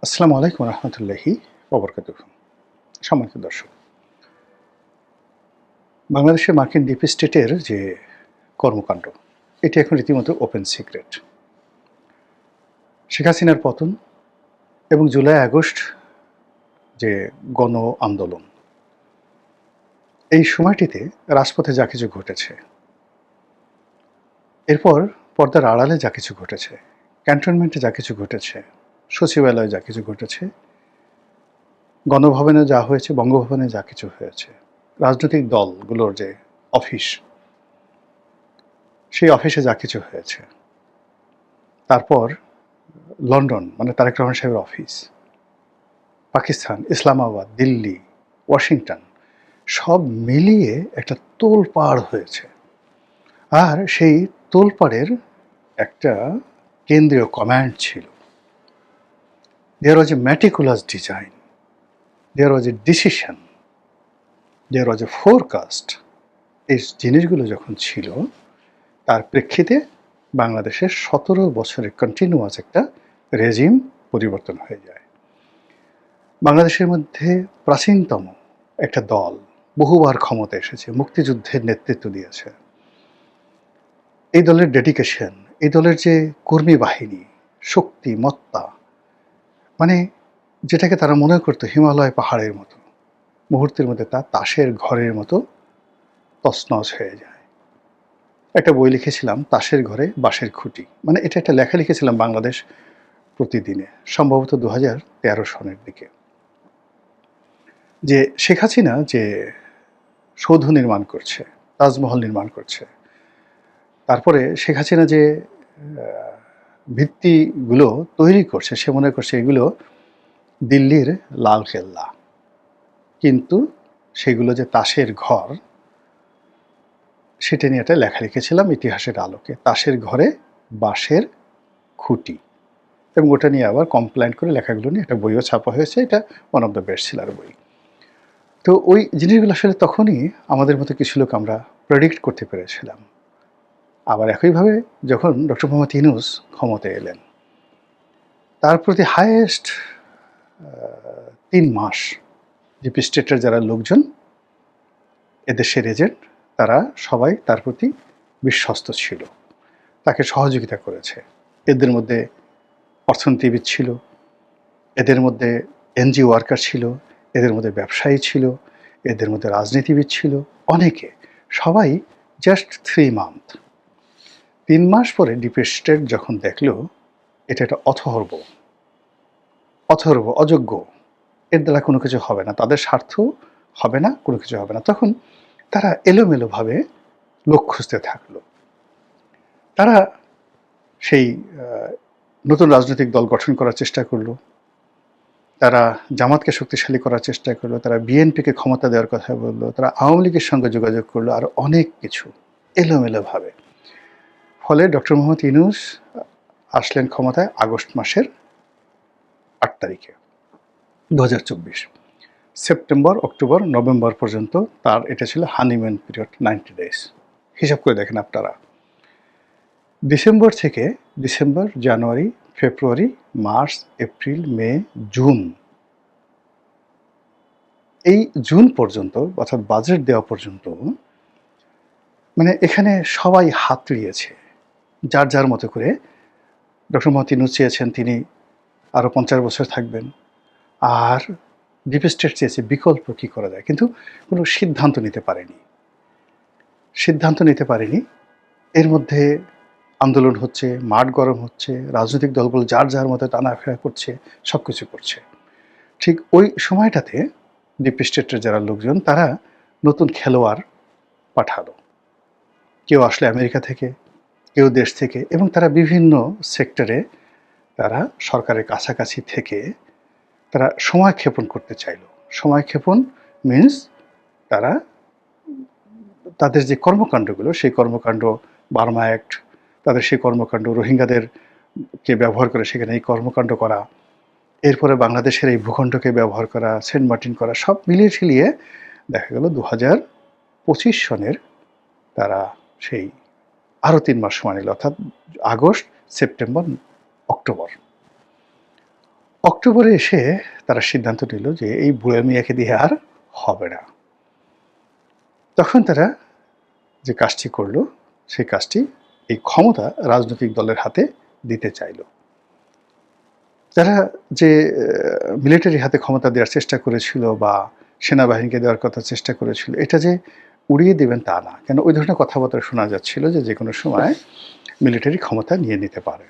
আসসালামু আলাইকুম রহমতুল্লাহি ওবরকাতুহু। সম্মানিত দর্শক, বাংলাদেশের মার্কিন ডিপ স্টেটের যে কর্মকাণ্ড, এটি এখন রীতিমতো ওপেন সিক্রেট। শেখ হাসিনার পতন এবং জুলাই আগস্ট যে গণ আন্দোলন, এই সময়টিতে রাজপথে যা কিছু ঘটেছে, এরপর পর্দার আড়ালে যা কিছু ঘটেছে, ক্যান্টনমেন্টে যা কিছু ঘটেছে, সচিবালয়ে যা কিছু ঘটেছে, গণভবনে যা হয়েছে, বঙ্গভবনে যা কিছু হয়েছে, রাজনৈতিক দলগুলোর যে অফিস, সেই অফিসে যা কিছু হয়েছে, তারপর লন্ডন মানে তারেক রহমান সাহেবের অফিস, পাকিস্তান, ইসলামাবাদ, দিল্লি, ওয়াশিংটন, সব মিলিয়ে একটা তোলপাড় হয়েছে। আর সেই তোলপাড়ের একটা কেন্দ্রীয় কমান্ড ছিল। There was a meticulous design, there was a decision, there was a forecast. এই জিনিসগুলো যখন ছিল, তার প্রেক্ষিতে বাংলাদেশের 17 বছরের কন্টিনিউয়াস একটা রেজিম পরিবর্তন হয়ে যায়। বাংলাদেশের মধ্যে প্রাচীনতম একটা দল বহুবার ক্ষমতা এসেছে, মুক্তিযুদ্ধের নেতৃত্ব দিয়েছে। এই দলের ডেডিকেশন, এই দলের যে কর্মী বাহিনী, শক্তি, মত্তা, মানে যেটাকে তারা মনে করতো হিমালয় পাহাড়ের মতো, মুহূর্তের মধ্যে তা তাসের ঘরের মতো তছনছ হয়ে যায়। একটা বই লিখেছিলাম, তাসের ঘরে বাঁশের খুঁটি, মানে এটা একটা লেখা লিখেছিলাম বাংলাদেশ প্রতিদিনে, সম্ভবত 2013 সনের দিকে, যে শেখ হাসিনা যে সৌধ নির্মাণ করছে, তাজমহল নির্মাণ করছে, তারপরে শেখ হাসিনা যে ভিত্তিগুলো তৈরি করছে, সে মনে করছে এগুলো দিল্লির লালকেল্লা, কিন্তু সেগুলো যে তাসের ঘর, সেটা নিয়ে একটা লেখা লিখেছিলাম ইতিহাসের আলোকে, তাসের ঘরে বাঁশের খুঁটি, এবং ওটা নিয়ে আবার কমপ্লেন করে লেখাগুলো নিয়ে একটা বইও ছাপা হয়েছে। এটা one of the best seller বই। তো ওই জিনিসগুলো আসলে তখনই আমাদের মতো কিছু লোক আমরা প্রেডিক্ট করতে পেরেছিলাম। আবার একইভাবে যখন ডক্টর মোহাম্মদ ইউনূস ক্ষমতায় এলেন, তার প্রতি হাইয়েস্ট 3 মাস ডিপ স্টেটের যারা লোকজন, এদেশের এজেন্ট, তারা সবাই তার প্রতি বিশ্বস্ত ছিল, তাকে সহযোগিতা করেছে। এদের মধ্যে অর্থনীতিবিদ ছিল, এদের মধ্যে এনজিও ওয়ার্কার ছিল, এদের মধ্যে ব্যবসায়ী ছিল, এদের মধ্যে রাজনীতিবিদ ছিল, অনেকে, সবাই জাস্ট 3 মান্থ, 3 মাস পরে ডিপ স্টেট যখন দেখলো এটা একটা অথর্ব, অযোগ্য, এর দ্বারা কোনো কিছু হবে না, তাদের স্বার্থ হবে না, কোনো কিছু হবে না, তখন তারা এলোমেলোভাবে লোক খুঁজতে থাকলো। তারা সেই নতুন রাজনৈতিক দল গঠন করার চেষ্টা করলো, তারা জামাতকে শক্তিশালী করার চেষ্টা করলো, তারা বিএনপিকে ক্ষমতা দেওয়ার কথা বললো, তারা আওয়ামী লীগের সঙ্গে যোগাযোগ করলো, আর অনেক কিছু এলোমেলোভাবে। ফলে ডক্টর মোহাম্মদ ইউনূস আসলেন ক্ষমতায় আগস্ট মাসের 8 তারিখে 2024। সেপ্টেম্বর, অক্টোবর, নভেম্বর পর্যন্ত তার এটা ছিল হানিমুন পিরিয়ড, 90 ডেজ। হিসাব করে দেখেন আপনারা, ডিসেম্বর থেকে ডিসেম্বর, জানুয়ারি, ফেব্রুয়ারি, মার্চ, এপ্রিল, মে, জুন, এই জুন পর্যন্ত, অর্থাৎ বাজেট দেওয়া পর্যন্ত, মানে এখানে সবাই হাত লিয়েছে যার যার মতো করে। ডক্টর মোহাম্মদ ইউনূস চেয়েছেন তিনি আরও 50 বছর থাকবেন, আর ডিপ স্টেট চেয়েছে বিকল্প কী করা যায়, কিন্তু কোনো সিদ্ধান্ত নিতে পারেনি। এর মধ্যে আন্দোলন হচ্ছে, মাঠ গরম হচ্ছে, রাজনৈতিক দলগুলো যার যার মতো টানাফেরা করছে, সব কিছু করছে। ঠিক ওই সময়টাতে ডিপ স্টেটের যারা লোকজন, তারা নতুন খেলোয়াড় পাঠালো। কেউ আসলে আমেরিকা থেকে, কেউ দেশ থেকে, এবং তারা বিভিন্ন সেক্টরে তারা সরকারের কাছাকাছি থেকে তারা সময় ক্ষেপণ করতে চাইল। সময় ক্ষেপণ মিনস তারা তাদের যে কর্মকাণ্ডগুলো, সেই কর্মকাণ্ড, বার্মা অ্যাক্ট, তাদের সেই কর্মকাণ্ড, রোহিঙ্গাদেরকে ব্যবহার করে সেখানে এই কর্মকাণ্ড করা, এরপরে বাংলাদেশের এই ভূখণ্ডকে ব্যবহার করা, সেন্ট মার্টিন করা, সব মিলিয়ে ঝিলিয়ে দেখা গেল 2025 সনের তারা সেই আরও 3 মাস সময় নিল, অর্থাৎ আগস্ট, সেপ্টেম্বর, অক্টোবর। অক্টোবরে এসে তারা সিদ্ধান্ত নিল যে এই বুড়া মিয়াকে দিয়ে আর হবে না। তখন তারা যে কাজটি করল, সেই কাজটি এই ক্ষমতা রাজনৈতিক দলের হাতে দিতে চাইল। তারা যে মিলিটারি হাতে ক্ষমতা দেওয়ার চেষ্টা করেছিল বা সেনাবাহিনীকে দেওয়ার কথা চেষ্টা করেছিল, এটা যে উড়িয়ে দেবেন তা না। কেন ওই ধরনের কথাবার্তা শোনা যাচ্ছিল যে কোনো সময় মিলিটারি ক্ষমতা নিয়ে নিতে পারে।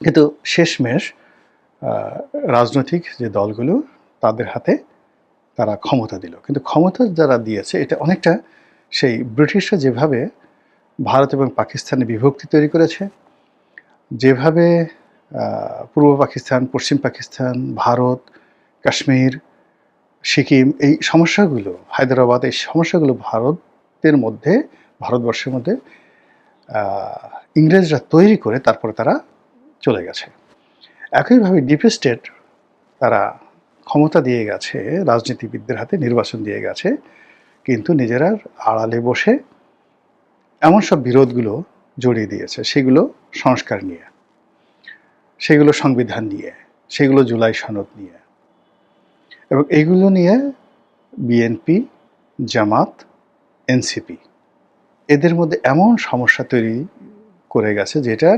কিন্তু শেষমেশ রাজনৈতিক যে দলগুলো তাদের হাতে তারা ক্ষমতা দিল। কিন্তু ক্ষমতা যারা দিয়েছে এটা অনেকটা সেই ব্রিটিশরা যেভাবে ভারত এবং পাকিস্তানে বিভক্তি তৈরি করেছে, যেভাবে পূর্ব পাকিস্তান, পশ্চিম পাকিস্তান, ভারত, কাশ্মীর, সিকিম, এই সমস্যাগুলো, হায়দ্রাবাদ, এই সমস্যাগুলো ভারতবর্ষের মধ্যে ইংরেজরা তৈরি করে তারপরে তারা চলে গেছে। একইভাবে ডিপ স্টেট তারা ক্ষমতা দিয়ে গেছে রাজনীতিবিদদের হাতে, নির্বাচন দিয়ে গেছে, কিন্তু নিজেরা আড়ালে বসে এমন সব বিরোধগুলো জড়িয়ে দিয়েছে, সেগুলো সংস্কার নিয়ে, সেগুলো সংবিধান নিয়ে, সেগুলো জুলাই সনদ নিয়ে, এবং এইগুলো নিয়ে বিএনপি, জামাত, এনসিপি এদের মধ্যে এমন সমস্যা তৈরি করে গেছে যেটা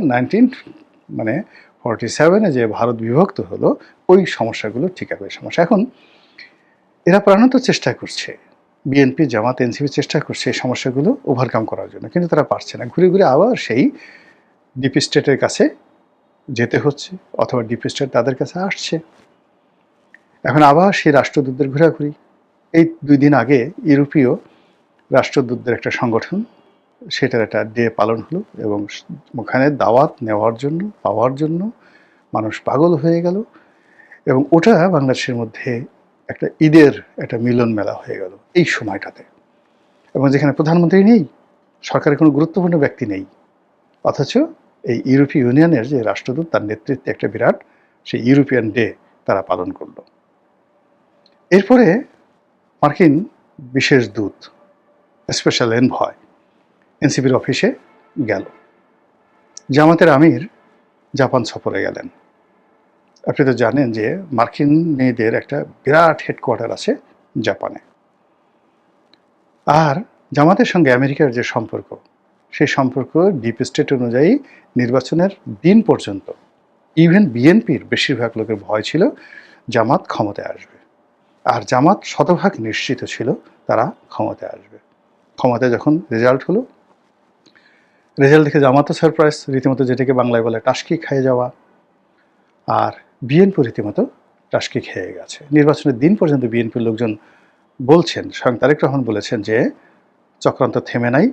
47-এ যে ভারত বিভক্ত হলো ওই সমস্যাগুলো ঠিক একই সমস্যা। এখন এরা প্রাণান্ত চেষ্টা করছে, বিএনপি, জামাত, এনসিপি চেষ্টা করছে এই সমস্যাগুলো ওভারকাম করার জন্য, কিন্তু তারা পারছে না। ঘুরে ঘুরে আবার সেই ডিপ স্টেটের কাছে যেতে হচ্ছে, অথবা ডিপ স্টেট তাদের কাছে আসছে। এখন আবার সেই রাষ্ট্রদূতদের ঘোরাঘুরি। এই 2 দিন আগে ইউরোপীয় রাষ্ট্রদূতদের একটা সংগঠন, সেটার একটা ডে পালন হলো, এবং ওখানে দাওয়াত পাওয়ার জন্য মানুষ পাগল হয়ে গেল, এবং ওটা বাংলাদেশের মধ্যে একটা ঈদের একটা মিলন মেলা হয়ে গেল এই সময়টাতে। এবং যেখানে প্রধানমন্ত্রী নেই, সরকারের কোনো গুরুত্বপূর্ণ ব্যক্তি নেই, অথচ এই ইউরোপীয় ইউনিয়নের যে রাষ্ট্রদূত তার নেতৃত্বে একটা বিরাট সেই ইউরোপিয়ান ডে তারা পালন করল। এরপরে মার্কিন বিশেষ দূত, স্পেশাল এনভয়, এনসিপির অফিসে গেল। জামাতের আমির জাপান সফরে গেলেন। আপনি তো জানেন যে মার্কিন মেয়েদের একটা বিরাট হেডকোয়ার্টার আছে জাপানে। আর জামাতের সঙ্গে আমেরিকার যে সম্পর্ক, সেই সম্পর্ক ডিপ স্টেট অনুযায়ী নির্বাচনের দিন পর্যন্ত ইভেন বিএনপির বেশিরভাগ লোকের ভয় ছিল জামাত ক্ষমতায় আসবে, আর জামাত শতভাগ নিশ্চিত ছিল তারা ক্ষমতায় আসবে। ক্ষমতায় যখন রেজাল্ট হলো, রেজাল্ট দেখে জামাতও সারপ্রাইজ, রীতিমতো যেটাকে বাংলায় বলে টাসকি খেয়ে যাওয়া, আর বিএনপি রীতিমতো টাসকি খেয়ে গেছে। নির্বাচনের দিন পর্যন্ত বিএনপির লোকজন বলছেন, স্বয়ং তারেক রহমান বলেছেন যে চক্রান্ত থেমে নাই,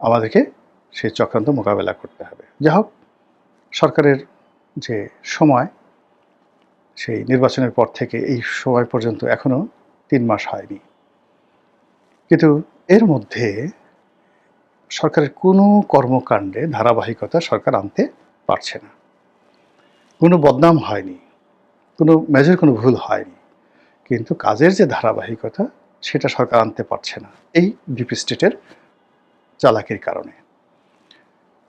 আমাদেরকে সেই চক্রান্ত মোকাবেলা করতে হবে। যা হোক, সরকারের যে সময়, সেই নির্বাচনের পর থেকে এই সময় পর্যন্ত এখনো 3 মাস হয়নি, কিন্তু এর মধ্যে সরকারের কোনো কর্মকাণ্ডে ধারাবাহিকতা সরকার আনতে পারছে না। কোনো বদনাম হয়নি, কোনো মেজর কোনো ভুল হয়নি, কিন্তু কাজের যে ধারাবাহিকতা সেটা সরকার আনতে পারছে না এই ডিপ স্টেটের চালাকির কারণে।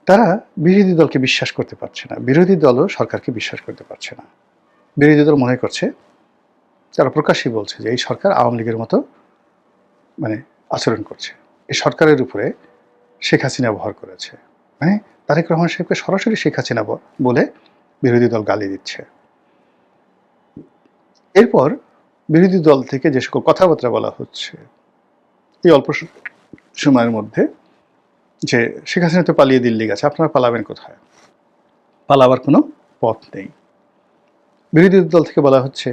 তারা বিরোধী দলকে বিশ্বাস করতে পারছে না, বিরোধী দলও সরকারকে বিশ্বাস করতে পারছে না। বিরোধী দল মনে করছে, তারা প্রকাশ্যই বলছে যে এই সরকার আওয়ামী লীগের মতো আচরণ করছে, এই সরকারের উপরে শেখ হাসিনা ভর করেছে, তারেক রহমান সাহেবকে সরাসরি শেখ হাসিনা বলে বিরোধী দল গালি দিচ্ছে। এরপর বিরোধী দল থেকে যে সকল কথাবার্তা বলা হচ্ছে এই অল্প সময়ের মধ্যে, যে শেখ হাসিনা তো পালিয়ে দিল্লি গেছে, আপনারা পালাবেন কোথায়? পালাবার কোনো পথ নেই। বিরোধী দল থেকে বলা হচ্ছে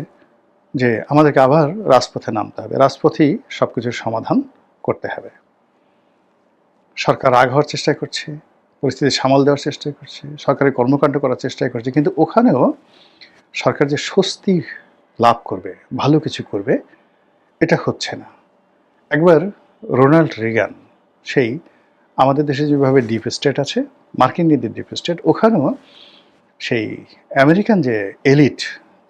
যে আমাদেরকে আবার রাজপথে নামতে হবে, রাজপথেই সবকিছুর সমাধান করতে হবে। সরকার রাগ হওয়ার চেষ্টা করছে, পরিস্থিতি সামাল দেওয়ার চেষ্টা করছে, সরকারের কর্মকাণ্ড করার চেষ্টা করছে, কিন্তু ওখানেও সরকার যে স্বস্তি লাভ করবে, ভালো কিছু করবে, এটা হচ্ছে না। একবার রোনাল্ড রিগান, সেই আমাদের দেশে যেভাবে ডিপ স্টেট আছে, মার্কিন নীতির ডিপ স্টেট, ওখানেও সেই আমেরিকান যে এলিট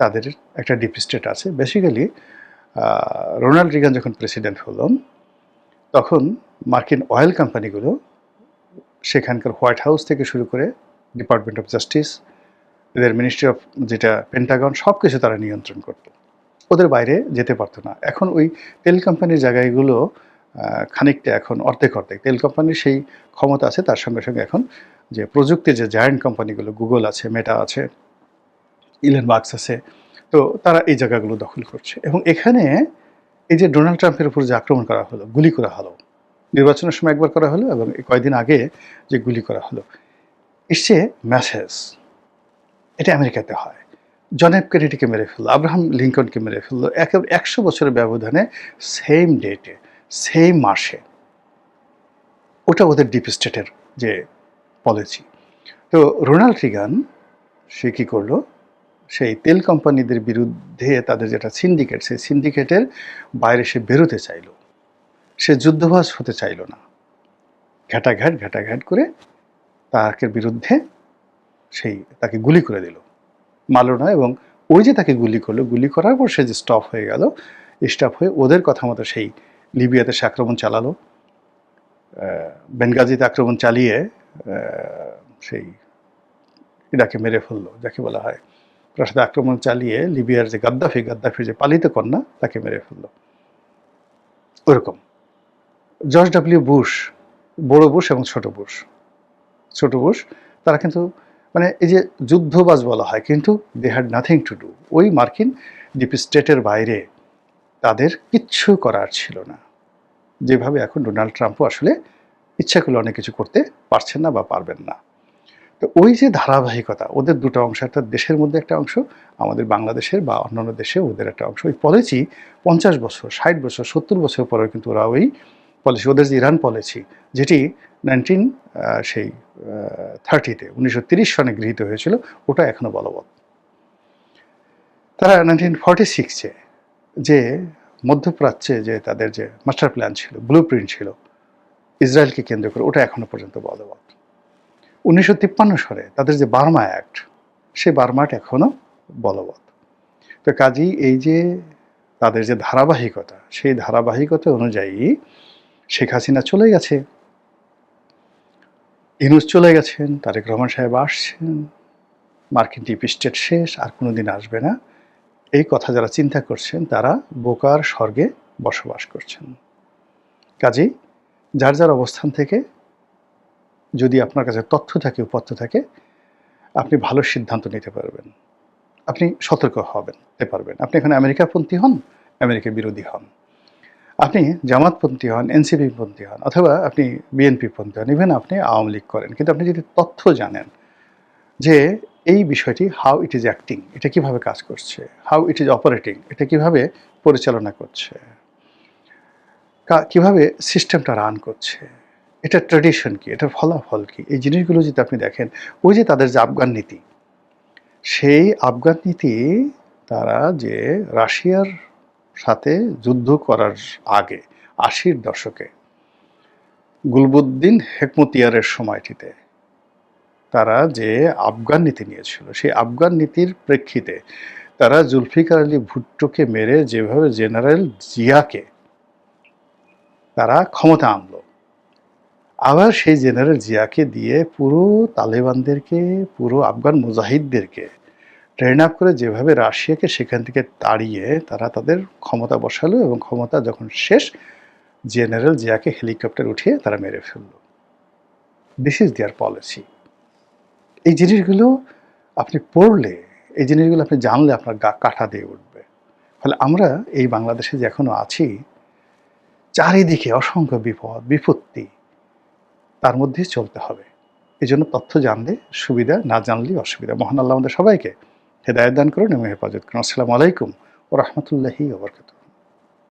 তাদের একটা ডিপ স্টেট আছে। বেসিক্যালি রোনাল্ড রিগান যখন প্রেসিডেন্ট হলেন, তখন মার্কিন অয়েল কোম্পানিগুলো সেখানকার হোয়াইট হাউস থেকে শুরু করে ডিপার্টমেন্ট অফ জাস্টিস, এদের মিনিস্ট্রি অফ যেটা পেন্টাগন সব কিছু তারা নিয়ন্ত্রণ করত, ওদের বাইরে যেতে পারতো না। এখন ওই তেল কোম্পানির জায়গাগুলো খানিকটা এখন অর্ধেক অর্ধেক তেল কোম্পানির সেই ক্ষমতা আছে, তার সঙ্গে সঙ্গে এখন যে প্রযুক্তির যে জায়ান্ট কোম্পানিগুলো, গুগল আছে, মেটা আছে, ইলন মাস্ক আছে, তো তারা এই জায়গাগুলো দখল করছে। এবং এখানে এই যে ডোনাল্ড ট্রাম্পের উপর যে আক্রমণ করা হলো, গুলি করা হলো, নির্বাচনের সময় একবার করা হলো এবং কয়েকদিন আগে যে গুলি করা হলো, এসছে মেসেজ এটা আমেরিকাতে হয়। জন এফ কেনেডিকে মেরে ফেললো, আব্রাহাম লিঙ্কনকে মেরে ফেললো, একেবারে 100 বছরের ব্যবধানে, সেম ডেটে, সেম মাসে। ওটা ওদের ডিপ স্টেটের যে পলিসি। তো রোনাল্ড রিগান সে কী করলো, সেই তেল কোম্পানিদের বিরুদ্ধে তাদের যেটা সিন্ডিকেট, সেই সিন্ডিকেটের বাইরে সে বেরোতে চাইল, সে যুদ্ধবাজ হতে চাইল না, ঘাটাঘাট করে তাকে বিরুদ্ধে তাকে গুলি করে দিল, মারল না। এবং ওই যে তাকে গুলি করলো, গুলি করার পর সে যে স্টপ হয়ে গেল, স্টপ হয়ে ওদের কথা মতো সেই লিবিয়াতে সে আক্রমণ চালালো, বেনগাজিতে আক্রমণ চালিয়ে সেই ইরাকে মেরে ফেললো, যাকে বলা হয় প্রাসাদে আক্রমণ চালিয়ে লিবিয়ার যে গাদ্দাফির যে পালিত কন্যা তাকে মেরে ফেললো। ওরকম জর্জ ডব্লিউ বুশ, বড় বুশ এবং ছোট বুশ তারা কিন্তু মানে এই যে যুদ্ধবাজ বলা হয়, কিন্তু they had nothing to do. ওই মার্কিন ডিপ স্টেটের বাইরে তাদের কিচ্ছু করার ছিল না, যেভাবে এখন ডোনাল্ড ট্রাম্পও আসলে ইচ্ছা করলে অনেক কিছু করতে পারছেন না বা পারবেন না। তো ওই যে ধারাবাহিকতা, ওদের দুটো অংশ, একটা দেশের মধ্যে একটা অংশ, আমাদের বাংলাদেশের বা অন্যান্য দেশে ওদের একটা অংশ। ওই পলিসি 50 বছর, 60 বছর, 70 বছর পরেও কিন্তু ওরা ওই পলিসি, ওদের যে ইরান পলিসি, যেটি 1930 সনে গৃহীত হয়েছিল, ওটা এখনো বলবৎ। তারা 1946-এ যে মধ্যপ্রাচ্যে যে তাদের যে মাস্টার প্ল্যান ছিল, ব্লু প্রিন্ট ছিল ইসরায়েলকে কেন্দ্র করে, ওটা এখনো পর্যন্ত বলবৎ। 1953 সালে তাদের যে বার্মা অ্যাক্ট, সেই বার্মা অ্যাক্ট এখনো বলবৎ। তো কাজেই এই যে তাদের যে ধারাবাহিকতা, সেই ধারাবাহিকতা অনুযায়ী শেখ হাসিনা চলে গেছে, ইউনূস চলে গেছেন, তারেক রহমান সাহেব আসছেন, মার্কিন ডিপ স্টেট শেষ, আর কোনোদিন আসবে না, এই কথা যারা চিন্তা করছেন তারা বোকার স্বর্গে বসবাস করছেন। কাজেই যার যার অবস্থান থেকে যদি আপনার কাছে তথ্য থাকে, উপাত্ত থাকে, আপনি ভালো সিদ্ধান্ত নিতে পারবেন, আপনি সতর্ক হতে পারবেন। আপনি এখানে আমেরিকাপন্থী হন, আমেরিকা বিরোধী হন, আপনি জামাতপন্থী হন, এনসিপি পন্থী হন, অথবা আপনি বিএনপি পন্থী হন, ইভেন আপনি আওয়ামী লীগ করেন, কিন্তু আপনি যদি তথ্য জানেন যে এই বিষয়টি হাউ ইট ইজ অ্যাক্টিং, এটা কিভাবে কাজ করছে, হাউ ইট ইজ অপারেটিং, এটা কিভাবে পরিচালনা করছে, কিভাবে সিস্টেমটা রান করছে, এটা ট্র্যাডিশন কি, এটার ফলাফল কি, এই জিনিসগুলো যদি আপনি দেখেন, ওই যে তাদের যে আফগান নীতি, সেই আফগান নীতি তারা যে রাশিয়ার সাথে যুদ্ধ করার আগে 80-র দশকে গুলবুদ্দিন হেকমতিয়ারের সময়টিতে তারা যে আফগান নীতি নিয়েছিল, সেই আফগান নীতির প্রেক্ষিতে তারা জুলফিকার আলী ভুট্টোকে মেরে যেভাবে জেনারেল জিয়াকে তারা ক্ষমতা আনলো, আবার সেই জেনারেল জিয়াকে দিয়ে পুরো তালেবানদেরকে, পুরো আফগান মুজাহিদদেরকে ট্রেন আপ করে যেভাবে রাশিয়াকে সেখান থেকে তাড়িয়ে তারা তাদের ক্ষমতা বসালো, এবং ক্ষমতা যখন শেষ, জেনারেল জিয়াকে হেলিকপ্টার উঠিয়ে তারা মেরে ফেললো। This is their policy. এই জিনিসগুলো আপনি পড়লে, এই জিনিসগুলো আপনি জানলে আপনার গা কাঁটা দিয়ে উঠবে। ফলে আমরা এই বাংলাদেশে যে এখনো আছি, চারিদিকে অসংখ্য বিপদ বিপত্তি, তার মধ্যেই চলতে হবে। এই জন্য তথ্য জানলে সুবিধা, না জানলেই অসুবিধা। মহান আল্লাহ আমাদের সবাইকে হেদায়েত দান করুন এবং হেফাজত করুন। আসসালামু আলাইকুম ওয়া রাহমাতুল্লাহি ওয়া বারাকাতুহু।